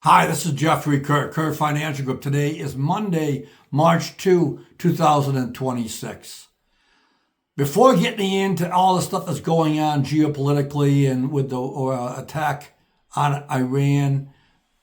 Hi, this is Jeffrey Kerr Financial Group. Today is Monday, March 2026. Before getting into all the stuff that's going on geopolitically and with the attack on Iran,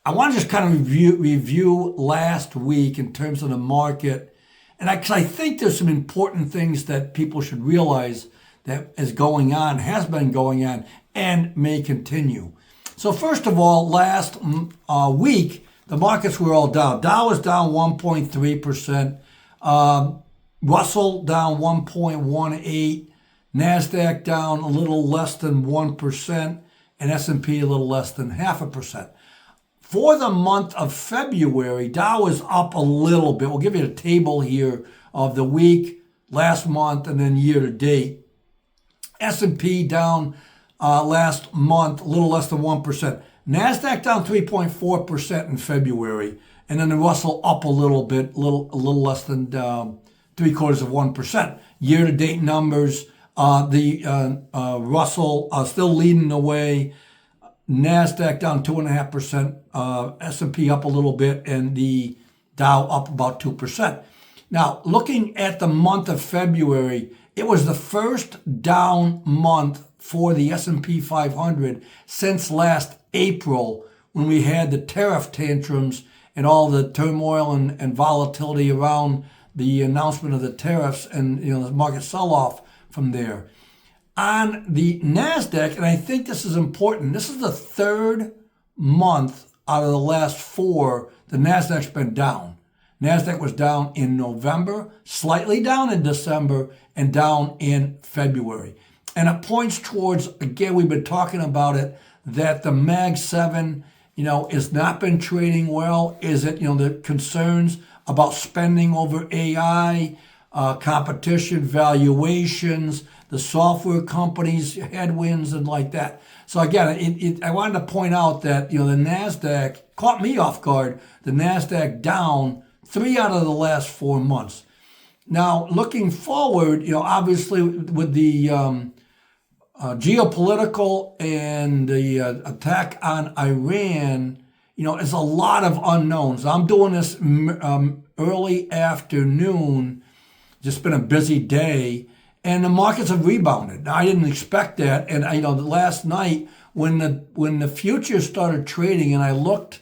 I want to just kind of review last week in terms of the market. And because I think there's some important things that people should realize that is going on, has been going on, and may continue. So first of all, last week, the markets were all down. Dow was down 1.3%. Russell down 1.18%. NASDAQ down a little less than 1%. And S&P a little less than 0.5%. For the month of February, Dow is up a little bit. We'll give you a table here of the week, last month, and then year to date. S&P down last month, a little less than 1%. NASDAQ down 3.4% in February. And then the Russell up a little bit, a little less than 0.75%. Year-to-date numbers, the Russell still leading the way. NASDAQ down 2.5%. S&P up a little bit, and the Dow up about 2%. Now, looking at the month of February, it was the first down month for the S&P 500 since last April, when we had the tariff tantrums and all the turmoil and volatility around the announcement of the tariffs and the market sell-off from there. On the NASDAQ, and I think this is important, this is the third month out of the last four the NASDAQ's been down. NASDAQ was down in November, slightly down in December, and down in February. And it points towards, again, we've been talking about it, that the Mag 7, has not been trading well. Is it, the concerns about spending over AI, competition, valuations, the software companies, headwinds, and like that. So again, I wanted to point out that, the NASDAQ caught me off guard. The NASDAQ down 3 out of the last 4 months. Now, looking forward, obviously with the geopolitical and the attack on Iran, it's a lot of unknowns. I'm doing this early afternoon. Just been a busy day, and the markets have rebounded. Now, I didn't expect that, and last night when the futures started trading, and I looked,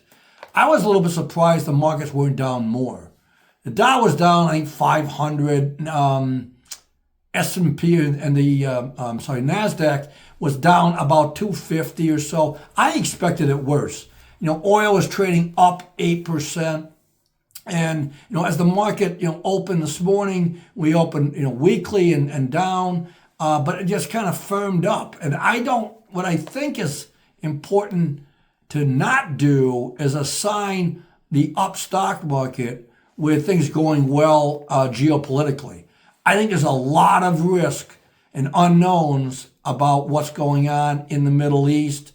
I was a little bit surprised the markets weren't down more. The Dow was down, I think, 500. S&P and the NASDAQ was down about 250 or so. I expected it worse. Oil was trading up 8%. And, as the market, opened this morning, we opened, weekly and down, but it just kind of firmed up. And what I think is important to not do is assign the up stock market with things going well geopolitically. I think there's a lot of risk and unknowns about what's going on in the Middle East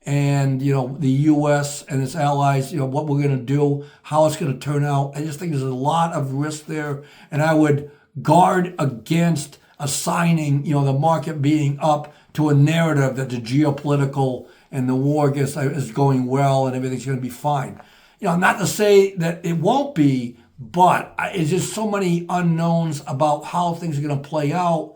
and, the U.S. and its allies, what we're going to do, how it's going to turn out. I just think there's a lot of risk there. And I would guard against assigning, the market being up to a narrative that the geopolitical and the war is going well and everything's going to be fine. Not to say that it won't be, but it's just so many unknowns about how things are going to play out.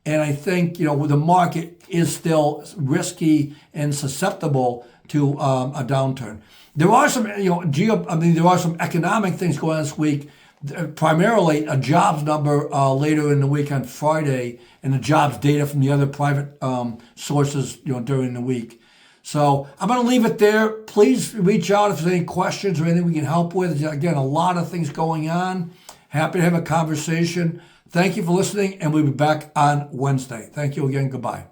And I think, the market is still risky and susceptible to a downturn. There are some, there are some economic things going on this week, primarily a jobs number later in the week on Friday, and the jobs data from the other private sources, during the week. So I'm going to leave it there. Please reach out if there's any questions or anything we can help with. Again, a lot of things going on. Happy to have a conversation. Thank you for listening, and we'll be back on Wednesday. Thank you again. Goodbye.